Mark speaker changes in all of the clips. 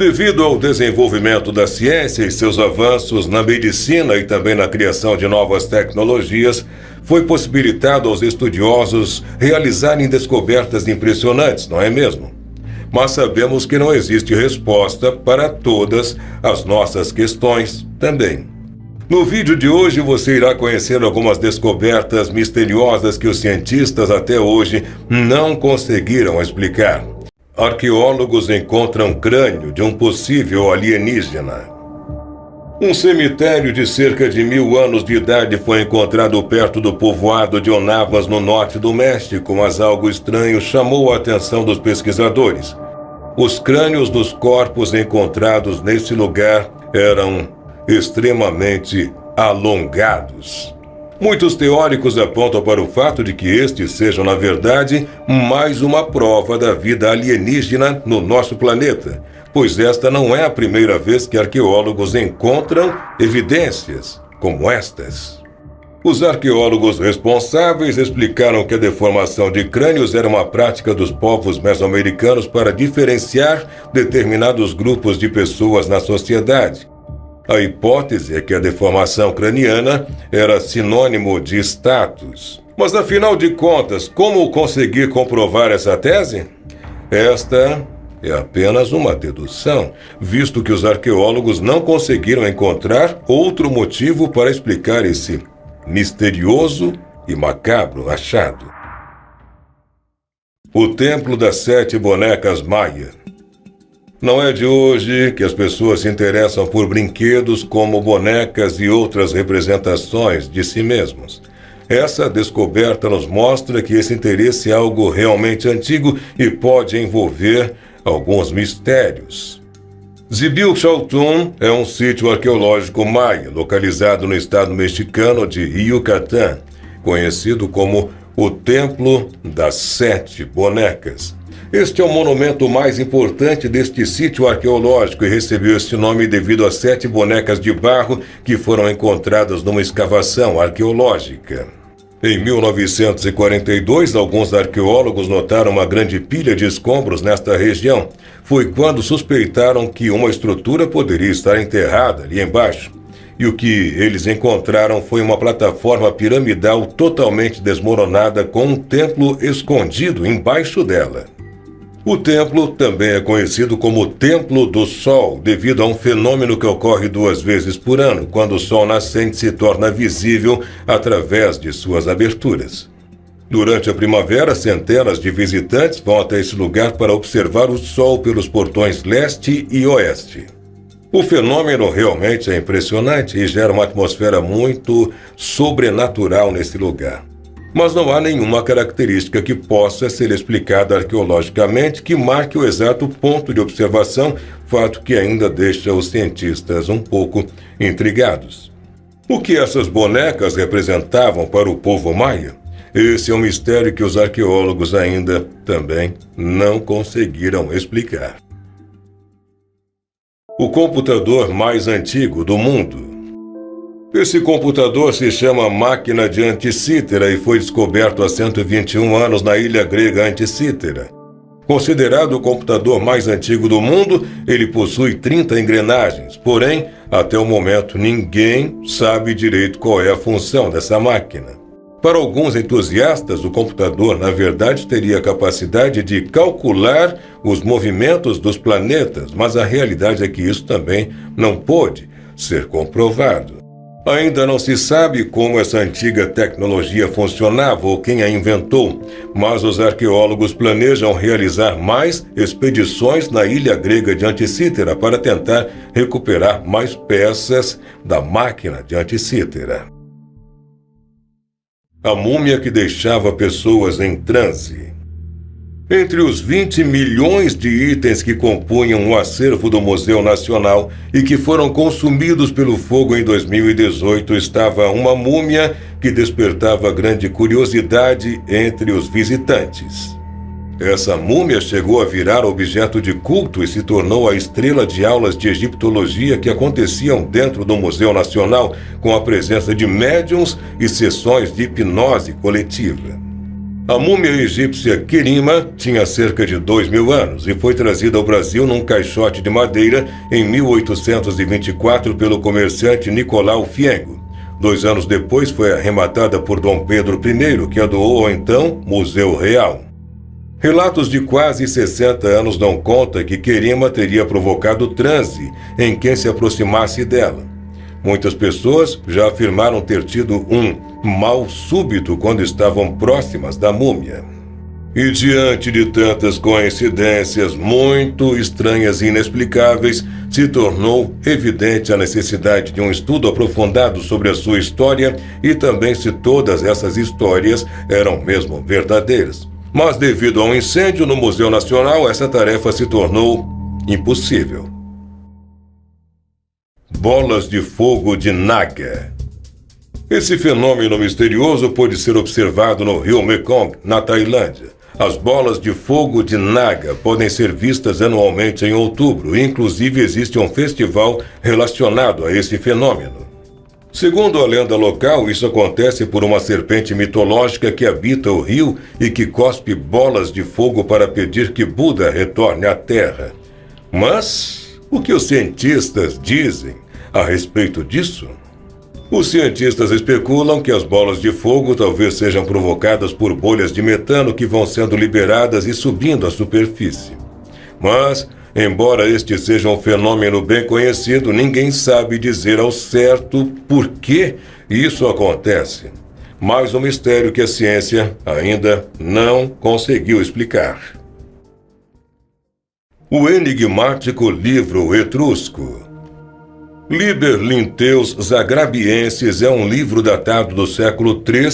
Speaker 1: Devido ao desenvolvimento da ciência e seus avanços na medicina e também na criação de novas tecnologias, foi possibilitado aos estudiosos realizarem descobertas impressionantes, não é mesmo? Mas sabemos que não existe resposta para todas as nossas questões também. No vídeo de hoje você irá conhecer algumas descobertas misteriosas que os cientistas até hoje não conseguiram explicar. Arqueólogos encontram crânio de um possível alienígena. Um cemitério de cerca de 1000 anos de idade foi encontrado perto do povoado de Onavas, no norte do México, mas algo estranho chamou a atenção dos pesquisadores. Os crânios dos corpos encontrados nesse lugar eram extremamente alongados. Muitos teóricos apontam para o fato de que estes sejam, na verdade, mais uma prova da vida alienígena no nosso planeta, pois esta não é a primeira vez que arqueólogos encontram evidências como estas. Os arqueólogos responsáveis explicaram que a deformação de crânios era uma prática dos povos mesoamericanos para diferenciar determinados grupos de pessoas na sociedade. A hipótese é que a deformação craniana era sinônimo de status. Mas, afinal de contas, como conseguir comprovar essa tese? Esta é apenas uma dedução, visto que os arqueólogos não conseguiram encontrar outro motivo para explicar esse misterioso e macabro achado. O Templo das 7 Bonecas Maia. Não é de hoje que as pessoas se interessam por brinquedos como bonecas e outras representações de si mesmos. Essa descoberta nos mostra que esse interesse é algo realmente antigo e pode envolver alguns mistérios. Zibil Chaltún é um sítio arqueológico maia, localizado no estado mexicano de Yucatán, conhecido como o Templo das 7 Bonecas. Este é o monumento mais importante deste sítio arqueológico e recebeu este nome devido às 7 bonecas de barro que foram encontradas numa escavação arqueológica. Em 1942, alguns arqueólogos notaram uma grande pilha de escombros nesta região. Foi quando suspeitaram que uma estrutura poderia estar enterrada ali embaixo. E o que eles encontraram foi uma plataforma piramidal totalmente desmoronada com um templo escondido embaixo dela. O templo também é conhecido como Templo do Sol, devido a um fenômeno que ocorre 2 vezes por ano, quando o sol nascente se torna visível através de suas aberturas. Durante a primavera, centenas de visitantes vão até esse lugar para observar o sol pelos portões leste e oeste. O fenômeno realmente é impressionante e gera uma atmosfera muito sobrenatural nesse lugar. Mas não há nenhuma característica que possa ser explicada arqueologicamente que marque o exato ponto de observação, fato que ainda deixa os cientistas um pouco intrigados. O que essas bonecas representavam para o povo maia? Esse é um mistério que os arqueólogos ainda também não conseguiram explicar. O computador mais antigo do mundo. Esse computador se chama Máquina de Anticítera e foi descoberto há 121 anos na ilha grega Anticítera. Considerado o computador mais antigo do mundo, ele possui 30 engrenagens, porém, até o momento ninguém sabe direito qual é a função dessa máquina. Para alguns entusiastas, o computador, na verdade, teria a capacidade de calcular os movimentos dos planetas, mas a realidade é que isso também não pôde ser comprovado. Ainda não se sabe como essa antiga tecnologia funcionava ou quem a inventou, mas os arqueólogos planejam realizar mais expedições na ilha grega de Anticítera para tentar recuperar mais peças da máquina de Anticítera. A múmia que deixava pessoas em transe. Entre os 20 milhões de itens que compunham o acervo do Museu Nacional e que foram consumidos pelo fogo em 2018, estava uma múmia que despertava grande curiosidade entre os visitantes. Essa múmia chegou a virar objeto de culto e se tornou a estrela de aulas de egiptologia que aconteciam dentro do Museu Nacional, com a presença de médiuns e sessões de hipnose coletiva. A múmia egípcia Querima tinha cerca de 2.000 anos e foi trazida ao Brasil num caixote de madeira em 1824 pelo comerciante Nicolau Fiengo. 2 anos depois foi arrematada por Dom Pedro I, que a doou ao então Museu Real. Relatos de quase 60 anos dão conta que Querima teria provocado transe em quem se aproximasse dela. Muitas pessoas já afirmaram ter tido um mal súbito quando estavam próximas da múmia. E diante de tantas coincidências muito estranhas e inexplicáveis, se tornou evidente a necessidade de um estudo aprofundado sobre a sua história e também se todas essas histórias eram mesmo verdadeiras. Mas devido a um incêndio no Museu Nacional, essa tarefa se tornou impossível. Bolas de fogo de Naga. Esse fenômeno misterioso pôde ser observado no rio Mekong, na Tailândia. As bolas de fogo de Naga podem ser vistas anualmente em outubro, e inclusive existe um festival relacionado a esse fenômeno. Segundo a lenda local, isso acontece por uma serpente mitológica que habita o rio e que cospe bolas de fogo para pedir que Buda retorne à Terra. Mas o que os cientistas dizem a respeito disso? Os cientistas especulam que as bolas de fogo talvez sejam provocadas por bolhas de metano que vão sendo liberadas e subindo à superfície. Mas, embora este seja um fenômeno bem conhecido, ninguém sabe dizer ao certo por que isso acontece. Mais um mistério que a ciência ainda não conseguiu explicar. O enigmático livro etrusco. Liber Linteus Zagrabiensis é um livro datado do século III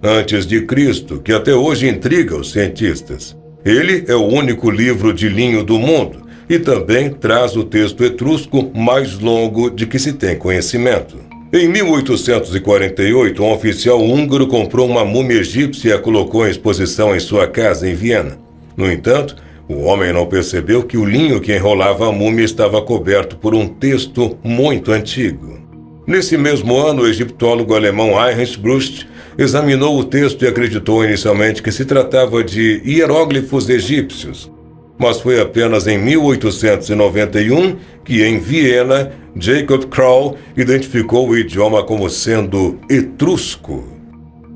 Speaker 1: a.C., que até hoje intriga os cientistas. Ele é o único livro de linho do mundo e também traz o texto etrusco mais longo de que se tem conhecimento. Em 1848, um oficial húngaro comprou uma múmia egípcia e a colocou em exposição em sua casa em Viena. No entanto, o homem não percebeu que o linho que enrolava a múmia estava coberto por um texto muito antigo. Nesse mesmo ano, o egiptólogo alemão Heinrich Brust examinou o texto e acreditou inicialmente que se tratava de hieróglifos egípcios. Mas foi apenas em 1891 que, em Viena, Jacob Krall identificou o idioma como sendo etrusco.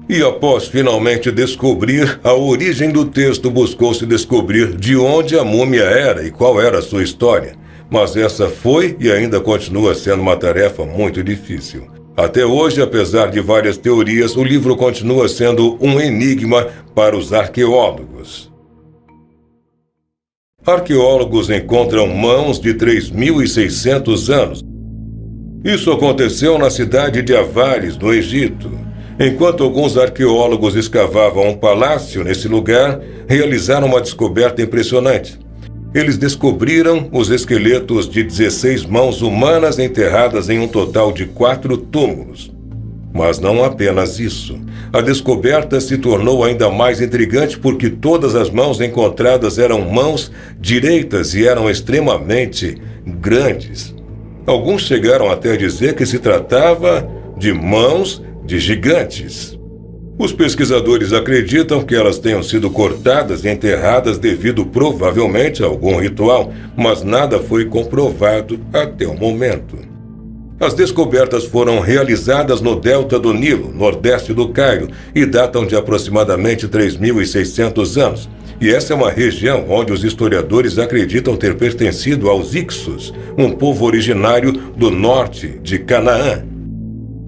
Speaker 1: E após finalmente descobrir a origem do texto, buscou-se descobrir de onde a múmia era e qual era a sua história. Mas essa foi e ainda continua sendo uma tarefa muito difícil. Até hoje, apesar de várias teorias, o livro continua sendo um enigma para os arqueólogos. Arqueólogos encontram mãos de 3.600 anos. Isso aconteceu na cidade de Avares, no Egito. Enquanto alguns arqueólogos escavavam um palácio nesse lugar, realizaram uma descoberta impressionante. Eles descobriram os esqueletos de 16 mãos humanas enterradas em um total de 4 túmulos. Mas não apenas isso. A descoberta se tornou ainda mais intrigante porque todas as mãos encontradas eram mãos direitas e eram extremamente grandes. Alguns chegaram até a dizer que se tratava de mãos de gigantes. Os pesquisadores acreditam que elas tenham sido cortadas e enterradas devido provavelmente a algum ritual, mas nada foi comprovado até o momento. As descobertas foram realizadas no delta do Nilo, nordeste do Cairo, e datam de aproximadamente 3.600 anos. E essa é uma região onde os historiadores acreditam ter pertencido aos Ixos, um povo originário do norte de Canaã.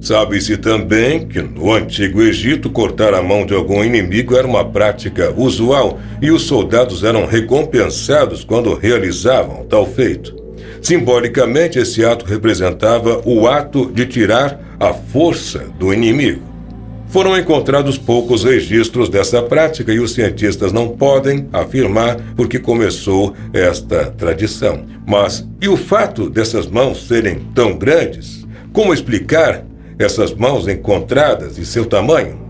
Speaker 1: Sabe-se também que no Antigo Egito cortar a mão de algum inimigo era uma prática usual e os soldados eram recompensados quando realizavam tal feito. Simbolicamente, esse ato representava o ato de tirar a força do inimigo. Foram encontrados poucos registros dessa prática e os cientistas não podem afirmar por que começou esta tradição. Mas e o fato dessas mãos serem tão grandes? Como explicar essas mãos encontradas e seu tamanho?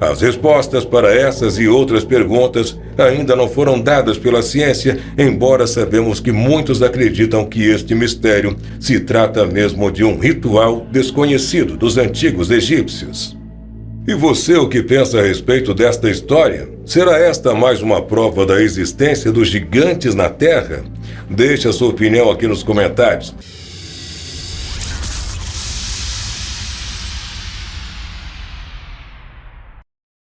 Speaker 1: As respostas para essas e outras perguntas ainda não foram dadas pela ciência, embora sabemos que muitos acreditam que este mistério se trata mesmo de um ritual desconhecido dos antigos egípcios. E você, o que pensa a respeito desta história? Será esta mais uma prova da existência dos gigantes na Terra? Deixe a sua opinião aqui nos comentários.